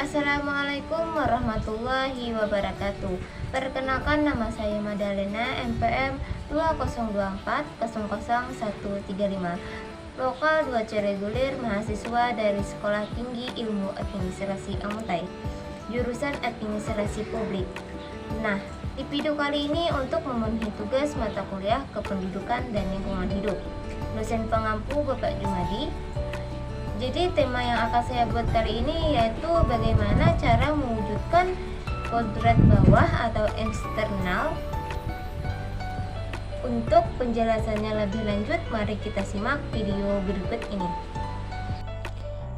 Assalamualaikum warahmatullahi wabarakatuh. Perkenalkan, nama saya Madalena, NPM 2024000135, lokal 2C reguler, mahasiswa dari Sekolah Tinggi Ilmu Administrasi Amutai, jurusan Administrasi Publik. Nah, di video kali ini untuk memenuhi tugas mata kuliah Kependudukan dan Lingkungan Hidup, dosen pengampu Bapak Jumadi. Jadi tema yang akan saya buat kali ini yaitu bagaimana cara mewujudkan kodrat bawah atau eksternal. Untuk penjelasannya lebih lanjut, mari kita simak video berikut ini.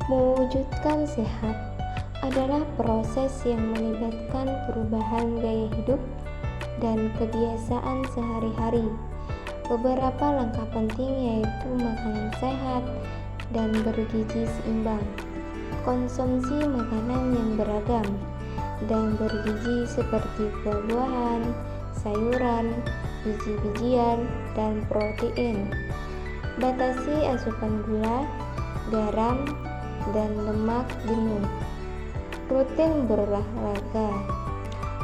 Mewujudkan sehat adalah proses yang melibatkan perubahan gaya hidup dan kebiasaan sehari-hari. Beberapa langkah penting yaitu makanan sehat dan bergizi seimbang, konsumsi makanan yang beragam dan bergizi seperti buah-buahan, sayuran, biji-bijian, dan protein. Batasi asupan gula, garam, dan lemak jenuh. Rutin berolahraga.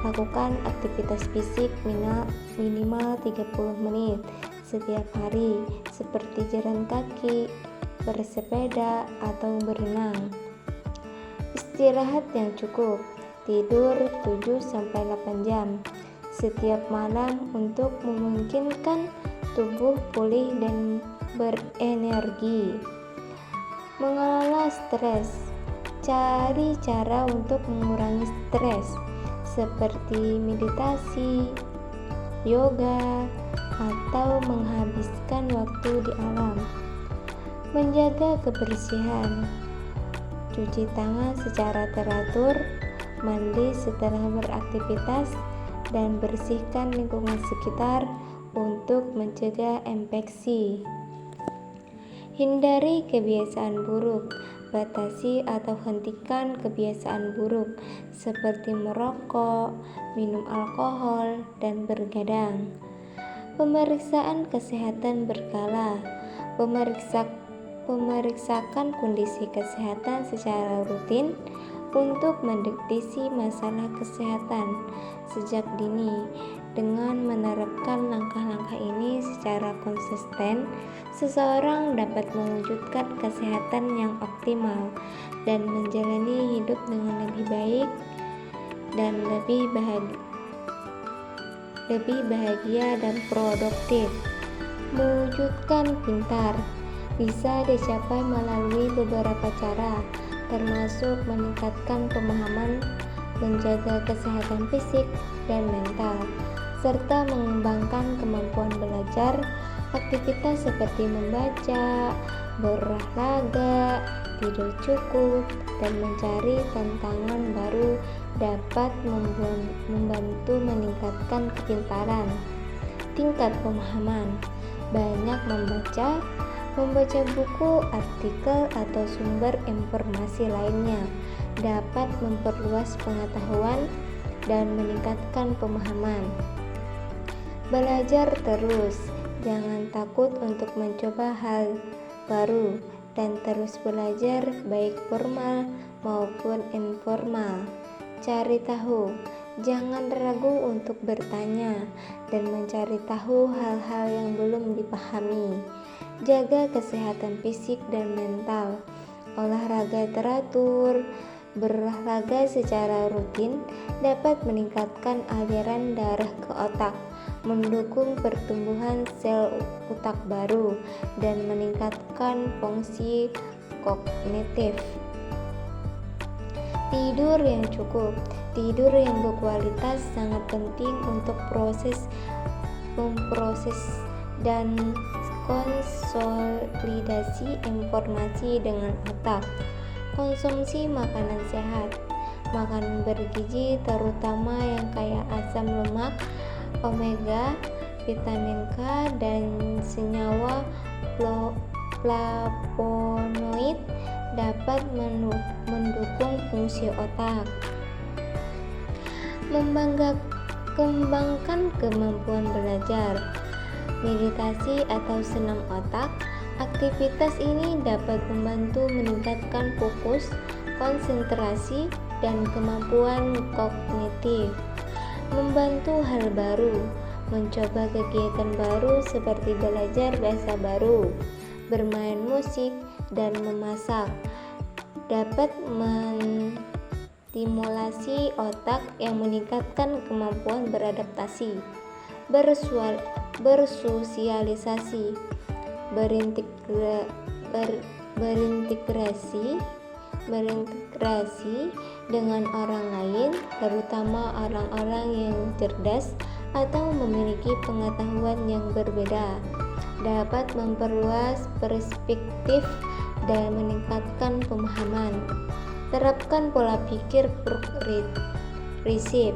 Lakukan aktivitas fisik minimal 30 menit setiap hari seperti jalan kaki, bersepeda, atau berenang. Istirahat yang cukup, tidur 7-8 jam setiap malam untuk memungkinkan tubuh pulih dan berenergi. Mengelola stres. Cari cara untuk mengurangi stres seperti meditasi, yoga, atau menghabiskan waktu di alam. Menjaga kebersihan, cuci tangan secara teratur, mandi setelah beraktivitas, dan bersihkan lingkungan sekitar untuk mencegah infeksi. Hindari kebiasaan buruk, batasi atau hentikan kebiasaan buruk seperti merokok, minum alkohol, dan bergadang. Pemeriksaan kesehatan berkala, memeriksakan kondisi kesehatan secara rutin untuk mendeteksi masalah kesehatan sejak dini. Dengan menerapkan langkah-langkah ini secara konsisten, seseorang dapat mewujudkan kesehatan yang optimal dan menjalani hidup dengan lebih baik dan lebih bahagia dan produktif. Mewujudkan pintar bisa dicapai melalui beberapa cara, termasuk meningkatkan pemahaman, menjaga kesehatan fisik dan mental, serta mengembangkan kemampuan belajar. Aktivitas seperti membaca, berolahraga, tidur cukup, dan mencari tantangan baru dapat membantu meningkatkan kepintaran. Tingkat pemahaman. Banyak membaca buku, artikel, atau sumber informasi lainnya dapat memperluas pengetahuan dan meningkatkan pemahaman. Belajar terus, jangan takut untuk mencoba hal baru dan terus belajar baik formal maupun informal. Cari tahu, jangan ragu untuk bertanya dan mencari tahu hal-hal yang belum dipahami. Jaga kesehatan fisik dan mental. Olahraga teratur, berolahraga secara rutin dapat meningkatkan aliran darah ke otak, mendukung pertumbuhan sel otak baru, dan meningkatkan fungsi kognitif. Tidur yang cukup. Tidur yang berkualitas sangat penting untuk memproses dan konsolidasi informasi dengan otak. Konsumsi makanan sehat. Makanan bergizi terutama yang kaya asam lemak, omega, vitamin K, dan senyawa flavonoid dapat mendukung fungsi otak. Kembangkan kemampuan belajar. Meditasi atau senam otak. Aktivitas ini dapat membantu meningkatkan fokus, konsentrasi, dan kemampuan kognitif, membantu hal baru, mencoba kegiatan baru seperti belajar bahasa baru, bermain musik, dan memasak, dapat menstimulasi otak yang meningkatkan kemampuan beradaptasi, bersosialisasi, berintegrasi dengan orang lain, terutama orang-orang yang cerdas atau memiliki pengetahuan yang berbeda, dapat memperluas perspektif dan meningkatkan pemahaman. Terapkan pola pikir progresif.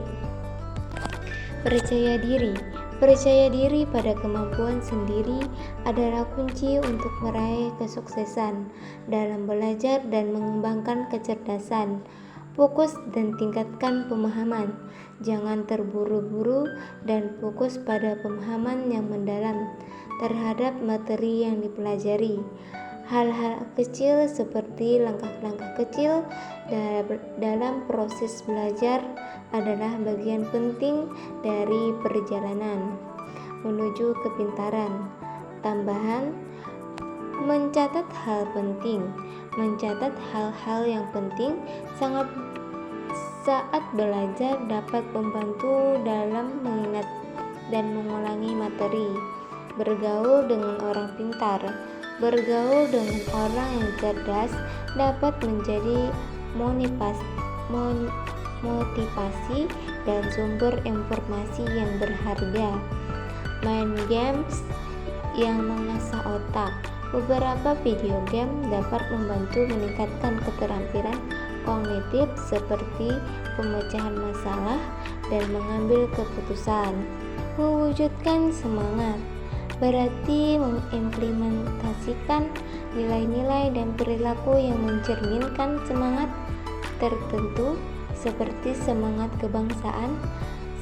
Percaya diri. Percaya diri pada kemampuan sendiri adalah kunci untuk meraih kesuksesan dalam belajar dan mengembangkan kecerdasan. Fokus dan tingkatkan pemahaman. Jangan terburu-buru dan fokus pada pemahaman yang mendalam terhadap materi yang dipelajari. Hal-hal kecil seperti langkah-langkah kecil dalam proses belajar adalah bagian penting dari perjalanan menuju kepintaran. Tambahan, mencatat hal penting. Mencatat hal-hal yang penting saat belajar dapat membantu dalam mengingat dan mengulangi materi. Bergaul dengan orang pintar. Bergaul dengan orang yang cerdas dapat menjadi motivasi dan sumber informasi yang berharga. Main games yang mengasah otak. Beberapa video game dapat membantu meningkatkan keterampilan kognitif seperti pemecahan masalah dan mengambil keputusan. Mewujudkan semangat berarti mengimplementasikan nilai-nilai dan perilaku yang mencerminkan semangat tertentu seperti semangat kebangsaan,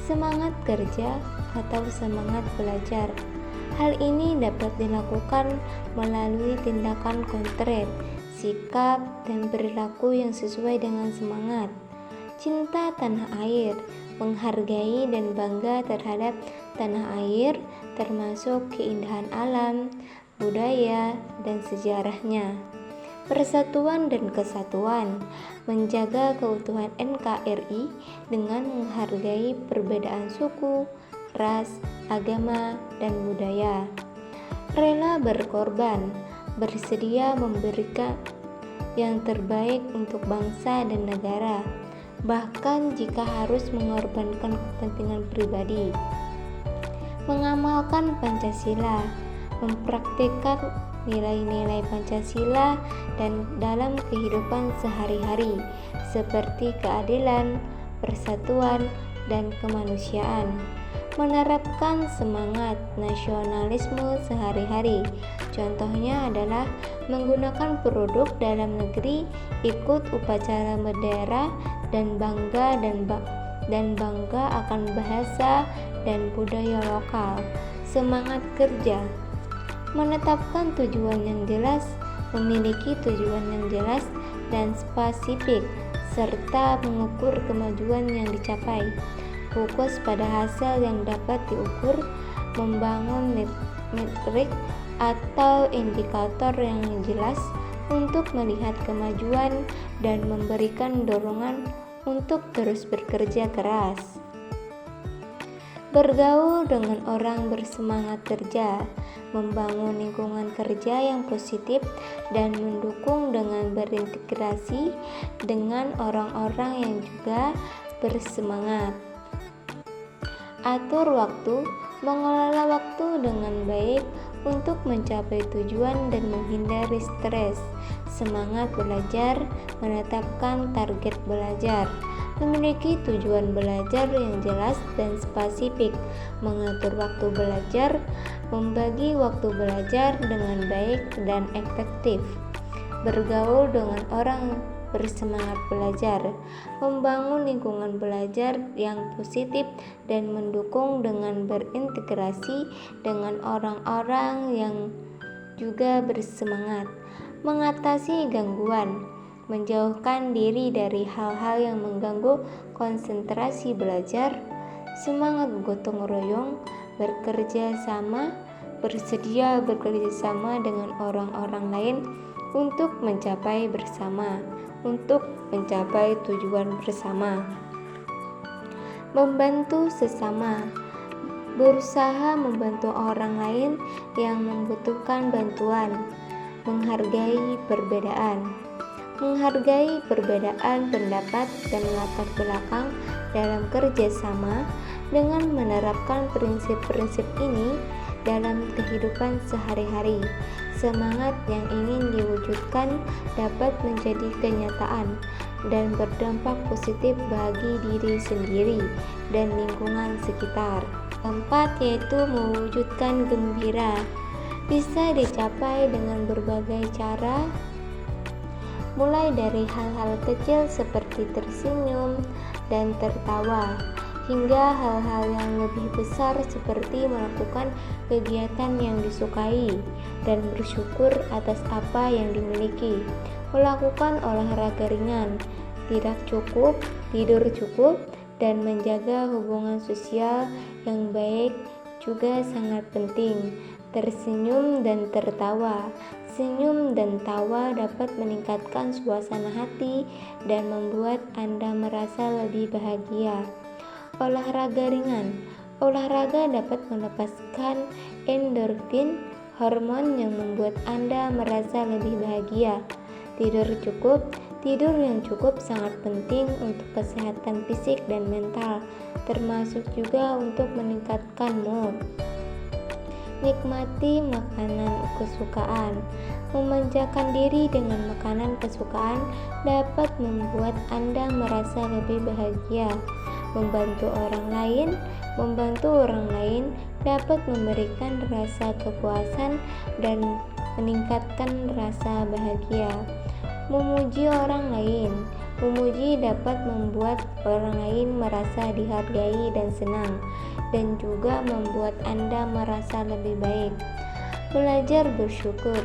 semangat kerja, atau semangat belajar. Hal ini dapat dilakukan melalui tindakan konkret, sikap, dan perilaku yang sesuai dengan semangat. Cinta tanah air, menghargai dan bangga terhadap tanah air, termasuk keindahan alam, budaya, dan sejarahnya. Persatuan dan kesatuan, menjaga keutuhan NKRI dengan menghargai perbedaan suku, ras, agama, dan budaya. Rela berkorban, bersedia memberikan yang terbaik untuk bangsa dan negara, bahkan jika harus mengorbankan kepentingan pribadi. Mengamalkan Pancasila, mempraktikkan nilai-nilai Pancasila dan dalam kehidupan sehari-hari seperti keadilan, persatuan, dan kemanusiaan. Menerapkan semangat nasionalisme sehari-hari. Contohnya adalah menggunakan produk dalam negeri, ikut upacara bendera, dan bangga akan bahasa dan budaya lokal. Semangat kerja. Menetapkan tujuan yang jelas, memiliki tujuan yang jelas dan spesifik, serta mengukur kemajuan yang dicapai. Fokus pada hasil yang dapat diukur, membangun metrik atau indikator yang jelas untuk melihat kemajuan dan memberikan dorongan untuk terus bekerja keras. Bergaul dengan orang bersemangat kerja, membangun lingkungan kerja yang positif dan mendukung dengan berintegrasi dengan orang-orang yang juga bersemangat. Atur waktu, mengelola waktu dengan baik untuk mencapai tujuan dan menghindari stres. Semangat belajar, menetapkan target belajar, memiliki tujuan belajar yang jelas dan spesifik, mengatur waktu belajar, membagi waktu belajar dengan baik dan efektif, bergaul dengan orang bersemangat belajar, membangun lingkungan belajar yang positif dan mendukung dengan berintegrasi dengan orang-orang yang juga bersemangat, mengatasi gangguan, menjauhkan diri dari hal-hal yang mengganggu konsentrasi belajar, semangat gotong royong, bersedia bekerja sama dengan orang-orang lain untuk mencapai tujuan bersama. Membantu sesama, berusaha membantu orang lain yang membutuhkan bantuan. Menghargai perbedaan pendapat dan latar belakang dalam kerjasama. Dengan menerapkan prinsip-prinsip ini dalam kehidupan sehari-hari, semangat yang ingin diwujudkan dapat menjadi kenyataan dan berdampak positif bagi diri sendiri dan lingkungan sekitar. Keempat, yaitu mewujudkan gembira. Bisa dicapai dengan berbagai cara, mulai dari hal-hal kecil seperti tersenyum dan tertawa, hingga hal-hal yang lebih besar seperti melakukan kegiatan yang disukai dan bersyukur atas apa yang dimiliki. Melakukan olahraga ringan, tidur cukup, dan menjaga hubungan sosial yang baik juga sangat penting. Tersenyum dan tertawa. Senyum dan tawa dapat meningkatkan suasana hati dan membuat Anda merasa lebih bahagia. Olahraga ringan. Olahraga dapat melepaskan endorfin, hormon yang membuat Anda merasa lebih bahagia. Tidur yang cukup sangat penting untuk kesehatan fisik dan mental, termasuk juga untuk meningkatkan mood. Nikmati makanan kesukaan. Memanjakan diri dengan makanan kesukaan dapat membuat Anda merasa lebih bahagia. Membantu orang lain dapat memberikan rasa kepuasan dan meningkatkan rasa bahagia. Memuji orang lain. Memuji dapat membuat orang lain merasa dihargai dan senang, dan juga membuat Anda merasa lebih baik. Belajar bersyukur.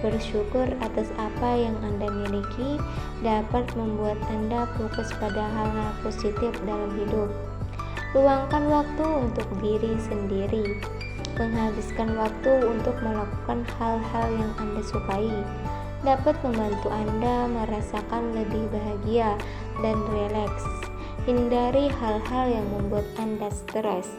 Bersyukur atas apa yang Anda miliki dapat membuat Anda fokus pada hal-hal positif dalam hidup. Luangkan waktu untuk diri sendiri. Menghabiskan waktu untuk melakukan hal-hal yang Anda sukai dapat membantu Anda merasakan lebih bahagia dan rileks. Hindari hal-hal yang membuat Anda stres.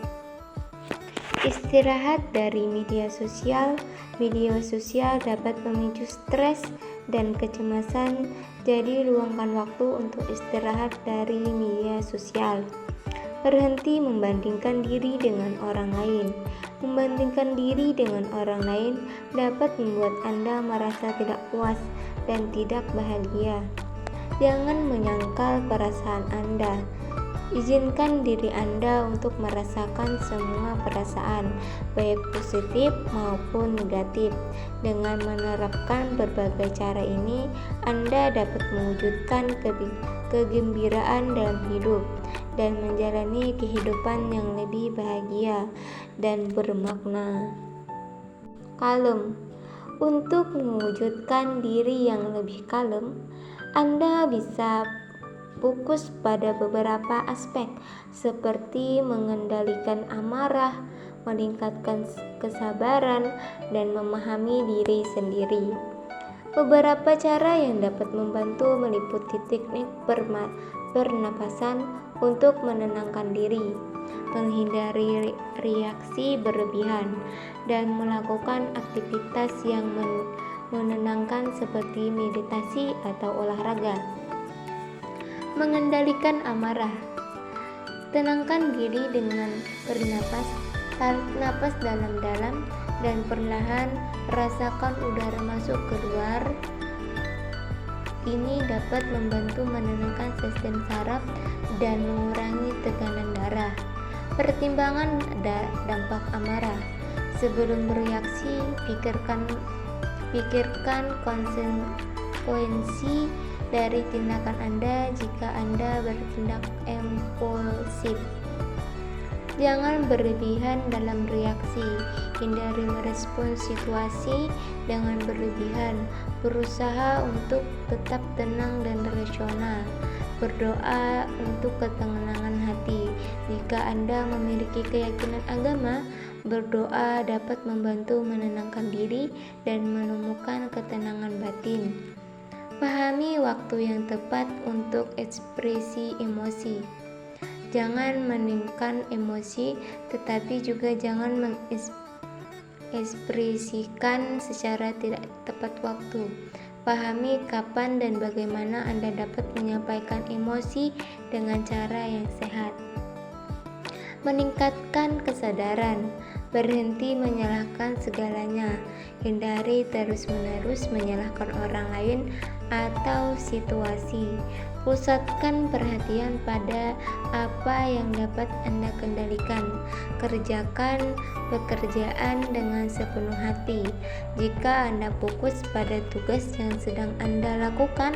Istirahat dari media sosial. Media sosial dapat memicu stres dan kecemasan, jadi luangkan waktu untuk istirahat dari media sosial. Berhenti membandingkan diri dengan orang lain. Membandingkan diri dengan orang lain dapat membuat Anda merasa tidak puas dan tidak bahagia. Jangan menyangkal perasaan Anda. Izinkan diri Anda untuk merasakan semua perasaan, baik positif maupun negatif. Dengan menerapkan berbagai cara ini, Anda dapat mewujudkan kegembiraan dalam hidup dan menjalani kehidupan yang lebih bahagia dan bermakna. Kalem. Untuk mewujudkan diri yang lebih kalem, Anda bisa fokus pada beberapa aspek seperti mengendalikan amarah, meningkatkan kesabaran, dan memahami diri sendiri. Beberapa cara yang dapat membantu meliputi teknik pernapasan untuk menenangkan diri, menghindari reaksi berlebihan, dan melakukan aktivitas yang menenangkan seperti meditasi atau olahraga. Mengendalikan amarah. Tenangkan diri dengan bernapas. Tarik napas dalam-dalam dan perlahan rasakan udara masuk keluar. Ini dapat membantu menenangkan sistem saraf dan mengurangi tekanan darah. Pertimbangan dampak amarah. Sebelum bereaksi, pikirkan konsekuensi dari tindakan Anda jika Anda bertindak impulsif. Jangan berlebihan dalam reaksi. Hindari merespons situasi dengan berlebihan. Berusaha untuk tetap tenang dan rasional. Berdoa untuk ketenangan hati. Jika Anda memiliki keyakinan agama, berdoa dapat membantu menenangkan diri dan menemukan ketenangan batin. Pahami waktu yang tepat untuk ekspresi emosi. Jangan meningkatkan emosi, tetapi juga jangan mengekspresikan secara tidak tepat waktu. Pahami kapan dan bagaimana Anda dapat menyampaikan emosi dengan cara yang sehat. Meningkatkan kesadaran. Berhenti menyalahkan segalanya. Hindari terus-menerus menyalahkan orang lain atau situasi. Pusatkan perhatian pada apa yang dapat Anda kendalikan. Kerjakan pekerjaan dengan sepenuh hati. Jika Anda fokus pada tugas yang sedang Anda lakukan,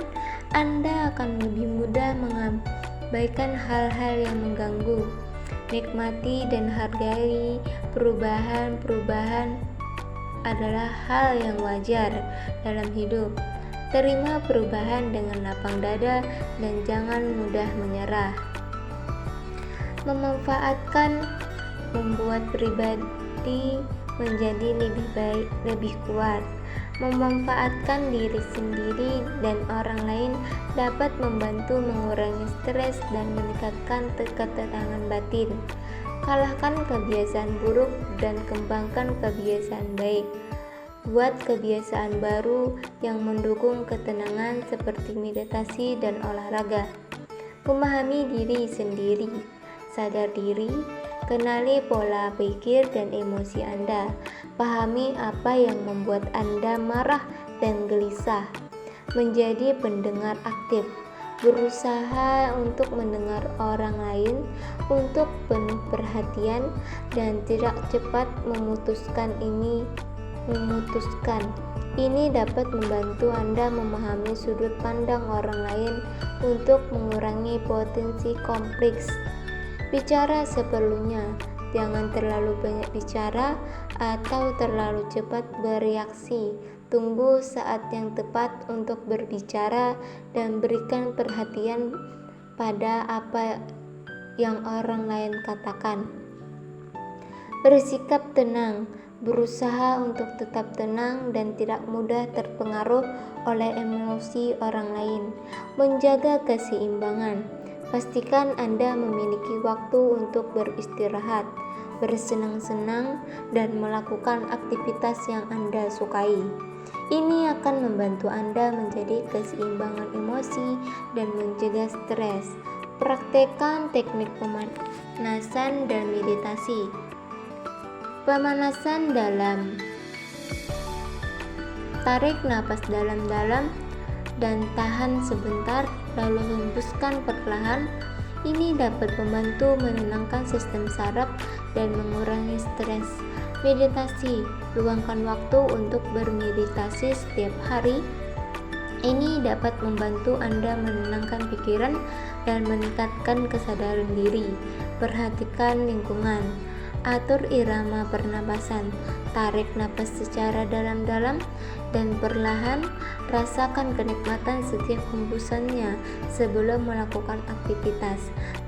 Anda akan lebih mudah mengabaikan hal-hal yang mengganggu. Nikmati dan hargai perubahan adalah hal yang wajar dalam hidup. Terima perubahan dengan lapang dada dan jangan mudah menyerah. Memanfaatkan membuat pribadi menjadi lebih baik, lebih kuat. Memanfaatkan diri sendiri dan orang lain dapat membantu mengurangi stres dan meningkatkan ketenangan batin. Kalahkan kebiasaan buruk dan kembangkan kebiasaan baik. Buat kebiasaan baru yang mendukung ketenangan seperti meditasi dan olahraga. Memahami diri sendiri, sadar diri, kenali pola pikir dan emosi Anda. Pahami apa yang membuat Anda marah dan gelisah. Menjadi pendengar aktif. Berusaha untuk mendengar orang lain untuk penuh perhatian dan tidak cepat memutuskan. Ini dapat membantu Anda memahami sudut pandang orang lain untuk mengurangi potensi konflik. Bicara seperlunya. Jangan terlalu banyak bicara atau terlalu cepat bereaksi. Tunggu saat yang tepat untuk berbicara dan berikan perhatian pada apa yang orang lain katakan. Bersikap tenang. Berusaha untuk tetap tenang dan tidak mudah terpengaruh oleh emosi orang lain. Menjaga keseimbangan. Pastikan Anda memiliki waktu untuk beristirahat, bersenang-senang, dan melakukan aktivitas yang Anda sukai. Ini akan membantu Anda menjadi keseimbangan emosi dan mencegah stres. Praktekkan teknik pemanasan dan meditasi. Pemanasan dalam. Tarik napas dalam-dalam dan tahan sebentar, lalu hembuskan perlahan. Ini dapat membantu menenangkan sistem saraf dan mengurangi stres. Meditasi. Luangkan waktu untuk bermeditasi setiap hari. Ini dapat membantu Anda menenangkan pikiran dan meningkatkan kesadaran diri. Perhatikan lingkungan. Atur irama pernapasan. Tarik napas secara dalam-dalam dan perlahan. Rasakan kenikmatan setiap hembusannya sebelum melakukan aktivitas.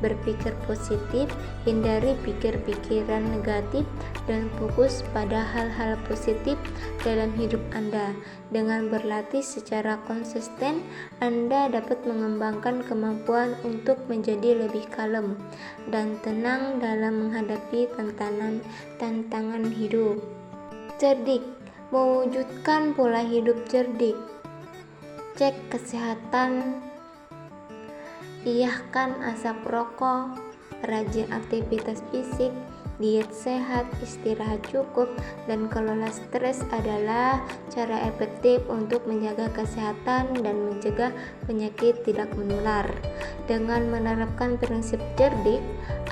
Berpikir positif, hindari pikir-pikiran negatif dan fokus pada hal-hal positif dalam hidup Anda. Dengan berlatih secara konsisten, Anda dapat mengembangkan kemampuan untuk menjadi lebih kalem dan tenang dalam menghadapi tantangan hidup. Cerdik. Mewujudkan pola hidup cerdik. Cek kesehatan. Iyahkan asap rokok, rajin aktivitas fisik, diet sehat, istirahat cukup, dan kelola stres adalah cara efektif untuk menjaga kesehatan dan mencegah penyakit tidak menular. Dengan menerapkan prinsip cerdik,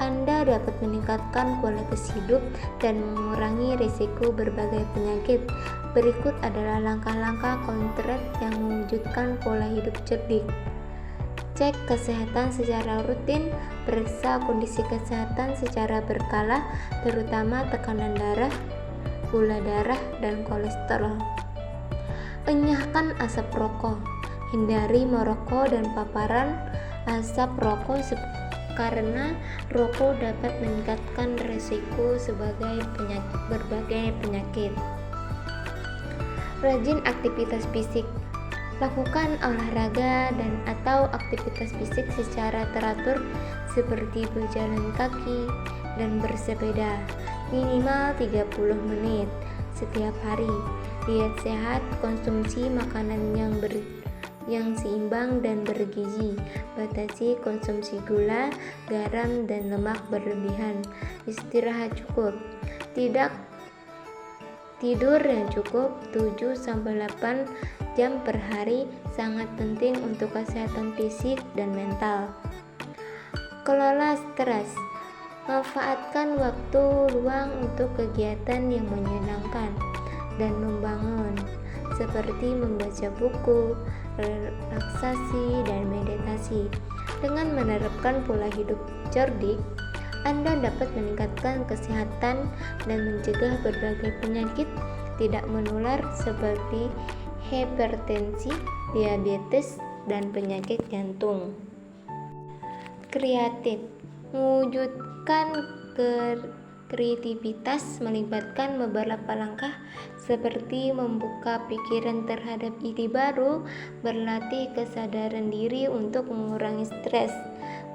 Anda dapat meningkatkan kualitas hidup dan mengurangi risiko berbagai penyakit. Berikut adalah langkah-langkah konkret yang mewujudkan pola hidup cerdik. cek kesehatan secara rutin, periksa kondisi kesehatan secara berkala, terutama tekanan darah, gula darah, dan kolesterol. Enyahkan asap rokok. Hindari merokok dan paparan asap rokok karena rokok dapat meningkatkan risiko berbagai penyakit. Rajin aktivitas fisik. Lakukan olahraga dan atau aktivitas fisik secara teratur seperti berjalan kaki dan bersepeda minimal 30 menit setiap hari. Diet sehat, konsumsi makanan yang seimbang dan bergizi. Batasi konsumsi gula, garam, dan lemak berlebihan. Istirahat cukup. Tidur yang cukup 7-8 jam per hari sangat penting untuk kesehatan fisik dan mental. Kelola stres. Manfaatkan waktu luang untuk kegiatan yang menyenangkan dan membangun, seperti membaca buku, relaksasi, dan meditasi. Dengan menerapkan pola hidup cerdik, Anda dapat meningkatkan kesehatan dan mencegah berbagai penyakit tidak menular seperti hipertensi, diabetes, dan penyakit jantung. Kreatif. Mewujudkan kreativitas melibatkan beberapa langkah seperti membuka pikiran terhadap ide baru, berlatih kesadaran diri untuk mengurangi stres,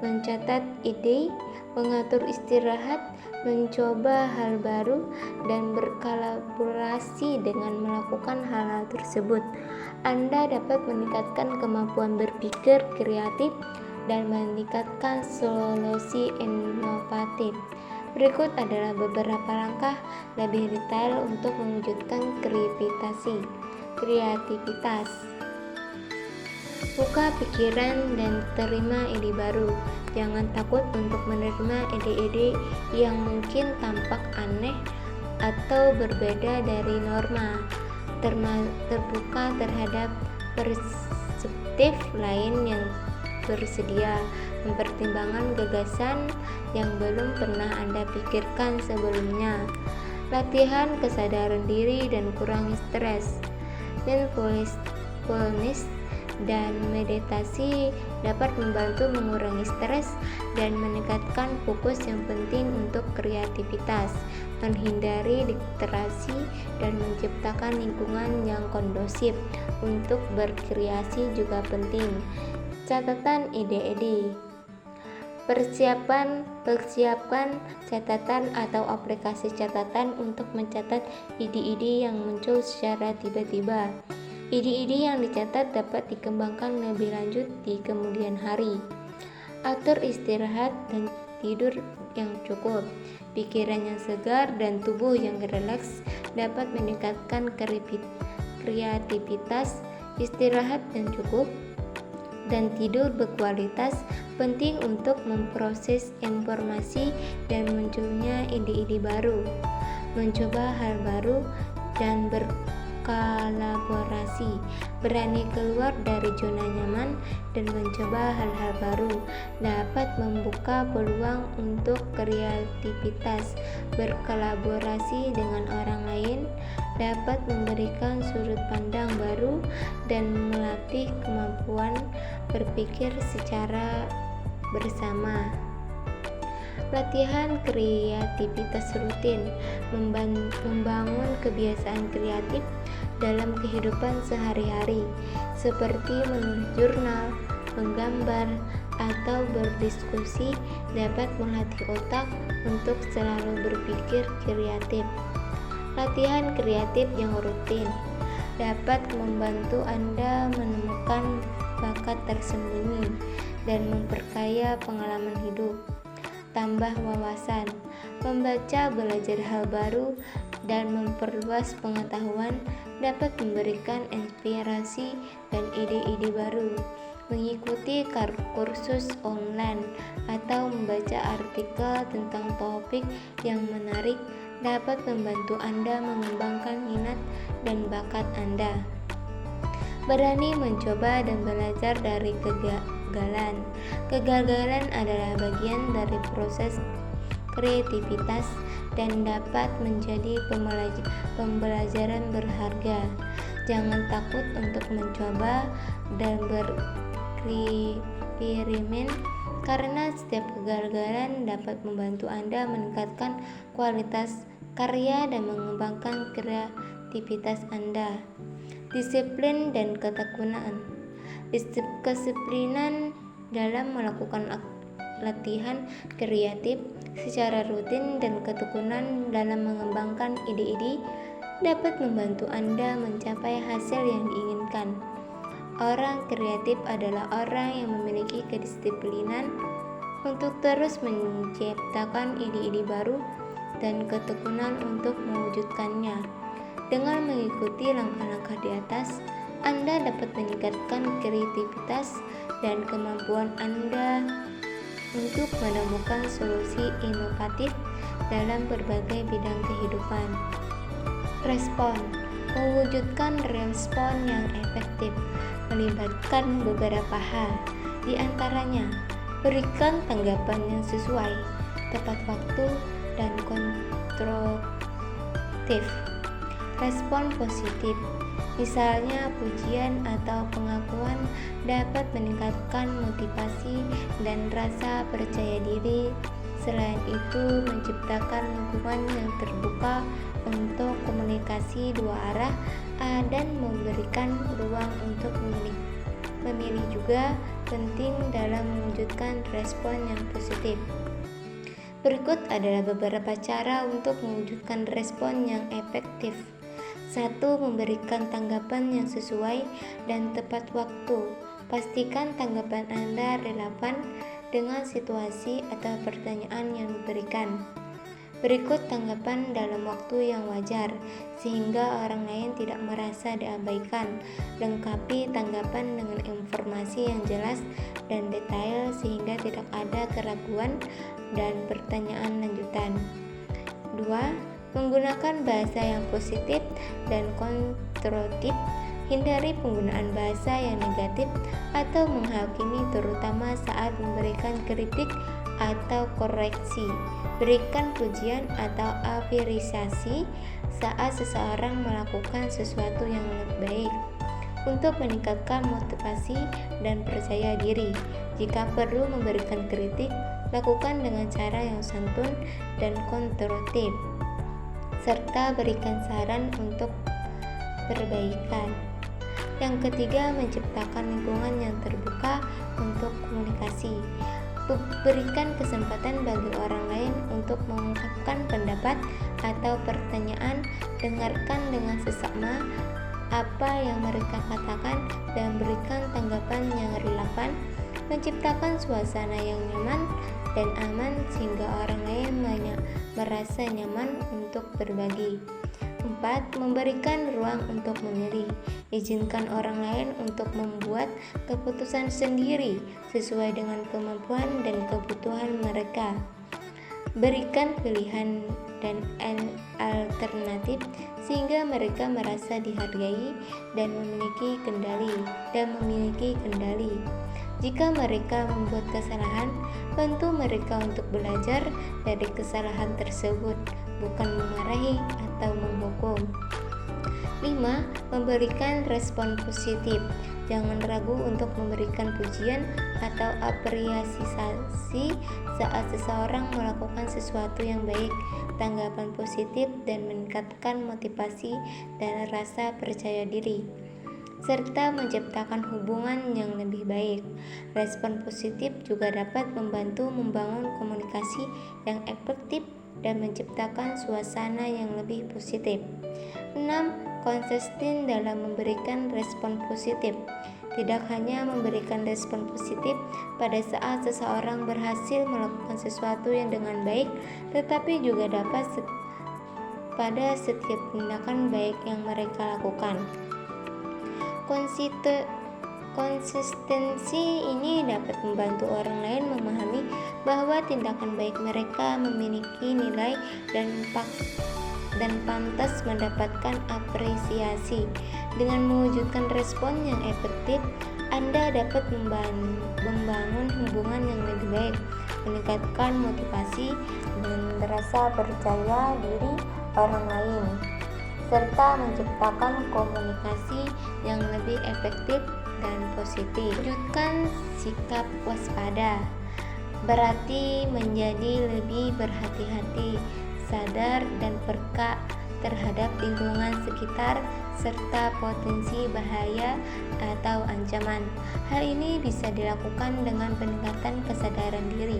mencatat ide, mengatur istirahat, mencoba hal baru, dan berkolaborasi dengan melakukan hal-hal tersebut. Anda dapat meningkatkan kemampuan berpikir kreatif dan meningkatkan solusi inovatif. Berikut adalah beberapa langkah lebih detail untuk mewujudkan kreativitas. Buka pikiran dan terima ide baru. Jangan takut untuk menerima ide-ide yang mungkin tampak aneh atau berbeda dari norma. Terbuka terhadap perspektif lain yang bersedia, mempertimbangkan gagasan yang belum pernah Anda pikirkan sebelumnya. Latihan kesadaran diri dan kurangi stres. Mindfulness dan meditasi dapat membantu mengurangi stres dan meningkatkan fokus yang penting untuk kreativitas, menghindari distraksi, dan menciptakan lingkungan yang kondusif untuk berkreasi juga penting. Catatan ide-ide. Persiapkan catatan atau aplikasi catatan untuk mencatat ide-ide yang muncul secara tiba-tiba. Ide-ide yang dicatat dapat dikembangkan lebih lanjut di kemudian hari. Atur istirahat dan tidur yang cukup. Pikiran yang segar dan tubuh yang rileks dapat meningkatkan kreativitas. Istirahat yang cukup dan tidur berkualitas penting untuk memproses informasi dan munculnya ide-ide baru. Mencoba hal baru dan berkolaborasi, berani keluar dari zona nyaman dan mencoba hal-hal baru dapat membuka peluang untuk kreativitas. Berkolaborasi dengan orang lain dapat memberikan sudut pandang baru dan melatih kemampuan berpikir secara bersama. Latihan kreativitas rutin, membangun kebiasaan kreatif dalam kehidupan sehari-hari, seperti menulis jurnal, menggambar, atau berdiskusi dapat melatih otak untuk selalu berpikir kreatif. Latihan kreatif yang rutin dapat membantu Anda menemukan bakat tersembunyi dan memperkaya pengalaman hidup. Tambah wawasan, membaca, belajar hal baru, dan memperluas pengetahuan dapat memberikan inspirasi dan ide-ide baru. Mengikuti kursus online atau membaca artikel tentang topik yang menarik dapat membantu Anda mengembangkan minat dan bakat Anda. Berani mencoba dan belajar dari kegagalan. Kegagalan adalah bagian dari proses kreativitas dan dapat menjadi pembelajaran berharga. Jangan takut untuk mencoba dan bereksperimen, karena setiap kegagalan dapat membantu Anda meningkatkan kualitas karya dan mengembangkan kreativitas Anda. Disiplin dan ketekunan. Kedisiplinan dalam melakukan latihan kreatif secara rutin dan ketekunan dalam mengembangkan ide-ide dapat membantu Anda mencapai hasil yang diinginkan. Orang kreatif adalah orang yang memiliki kedisiplinan untuk terus menciptakan ide-ide baru dan ketekunan untuk mewujudkannya. Dengan mengikuti langkah-langkah di atas, Anda dapat meningkatkan kreativitas dan kemampuan Anda untuk menemukan solusi inovatif dalam berbagai bidang kehidupan. Respon. Mewujudkan respon yang efektif melibatkan beberapa hal, di antaranya berikan tanggapan yang sesuai, tepat waktu, dan konstruktif. Respon positif, misalnya pujian atau pengakuan, dapat meningkatkan motivasi dan rasa percaya diri. Selain itu, menciptakan lingkungan yang terbuka untuk komunikasi dua arah dan memberikan ruang untuk memilih juga penting dalam mewujudkan respon yang positif. Berikut adalah beberapa cara untuk mewujudkan respon yang efektif. 1. Memberikan tanggapan yang sesuai dan tepat waktu. Pastikan tanggapan Anda relevan dengan situasi atau pertanyaan yang diberikan. Berikut tanggapan dalam waktu yang wajar, sehingga orang lain tidak merasa diabaikan. Lengkapi tanggapan dengan informasi yang jelas dan detail sehingga tidak ada keraguan dan pertanyaan lanjutan. 2. Menggunakan bahasa yang positif dan konstruktif. Hindari penggunaan bahasa yang negatif atau menghakimi, terutama saat memberikan kritik atau koreksi. Berikan pujian atau apresiasi saat seseorang melakukan sesuatu yang lebih baik untuk meningkatkan motivasi dan percaya diri. Jika perlu memberikan kritik, lakukan dengan cara yang santun dan konstruktif, serta berikan saran untuk perbaikan. Yang ketiga, menciptakan lingkungan yang terbuka untuk komunikasi. Berikan kesempatan bagi orang lain untuk mengungkapkan pendapat atau pertanyaan. Dengarkan dengan seksama apa yang mereka katakan dan berikan tanggapan yang relevan. Menciptakan suasana yang nyaman dan aman sehingga orang lain merasa nyaman untuk berbagi. 4. Memberikan ruang untuk memilih. Izinkan orang lain untuk membuat keputusan sendiri sesuai dengan kemampuan dan kebutuhan mereka. Berikan pilihan dan alternatif sehingga mereka merasa dihargai dan memiliki kendali. Jika mereka membuat kesalahan, bantu mereka untuk belajar dari kesalahan tersebut, bukan memarahi atau menghukum. 5. Memberikan respon positif. Jangan ragu untuk memberikan pujian atau apresiasi saat seseorang melakukan sesuatu yang baik. Tanggapan positif dan meningkatkan motivasi dan rasa percaya diri, serta menciptakan hubungan yang lebih baik. Respon positif juga dapat membantu membangun komunikasi yang efektif dan menciptakan suasana yang lebih positif. 6. Konsisten dalam memberikan respon positif. Tidak hanya memberikan respon positif pada saat seseorang berhasil melakukan sesuatu yang dengan baik, tetapi juga dapat pada setiap tindakan baik yang mereka lakukan. Konsistensi ini dapat membantu orang lain memahami bahwa tindakan baik mereka memiliki nilai dan pantas mendapatkan apresiasi. Dengan mewujudkan respon yang efektif, Anda dapat membangun hubungan yang lebih baik, meningkatkan motivasi dan rasa percaya diri orang lain, serta menciptakan komunikasi yang lebih efektif dan positif. Wujudkan sikap waspada, berarti menjadi lebih berhati-hati, sadar dan peka terhadap lingkungan sekitar serta potensi bahaya atau ancaman. Hal ini bisa dilakukan dengan peningkatan kesadaran diri.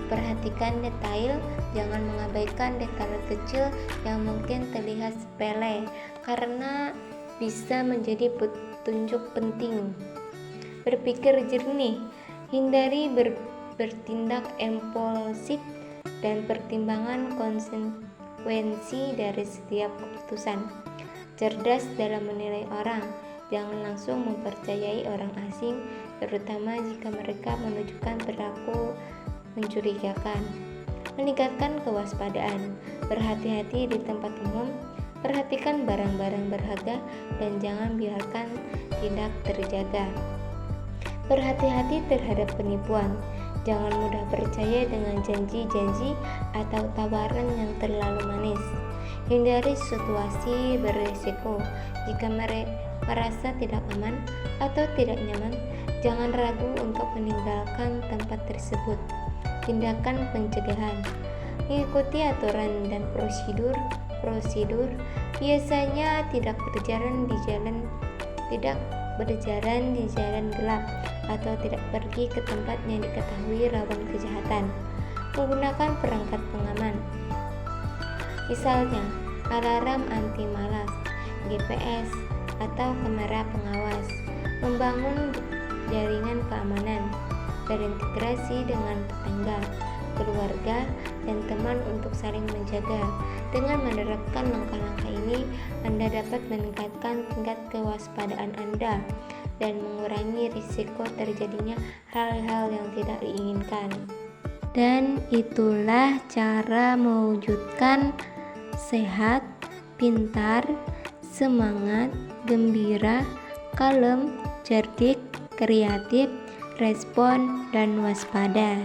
Perhatikan detail, jangan mengabaikan detail kecil yang mungkin terlihat sepele karena bisa menjadi petunjuk penting. Berpikir jernih, hindari bertindak impulsif dan pertimbangan konsekuensi dari setiap keputusan. Cerdas dalam menilai orang, jangan langsung mempercayai orang asing, terutama jika mereka menunjukkan perilaku mencurigakan. Meningkatkan kewaspadaan, berhati-hati di tempat umum, perhatikan barang-barang berharga dan jangan biarkan tidak terjaga. Berhati-hati terhadap penipuan, jangan mudah percaya dengan janji-janji atau tawaran yang terlalu manis. Hindari situasi berisiko. Jika merasa tidak aman atau tidak nyaman, jangan ragu untuk meninggalkan tempat tersebut. Tindakan pencegahan, mengikuti aturan dan prosedur biasanya tidak berjalan di jalan gelap atau tidak pergi ke tempat yang diketahui rawan kejahatan. Menggunakan perangkat pengaman, misalnya alarm anti malas, GPS, atau kamera pengawas. Membangun jaringan keamanan, berintegrasi dengan tetangga, keluarga, dan teman untuk saling menjaga. Dengan menerapkan langkah-langkah ini, Anda dapat meningkatkan tingkat kewaspadaan Anda dan mengurangi risiko terjadinya hal-hal yang tidak diinginkan. Dan itulah cara mewujudkan sehat, pintar, semangat, gembira, kalem, cerdik, kreatif, respon, dan waspada.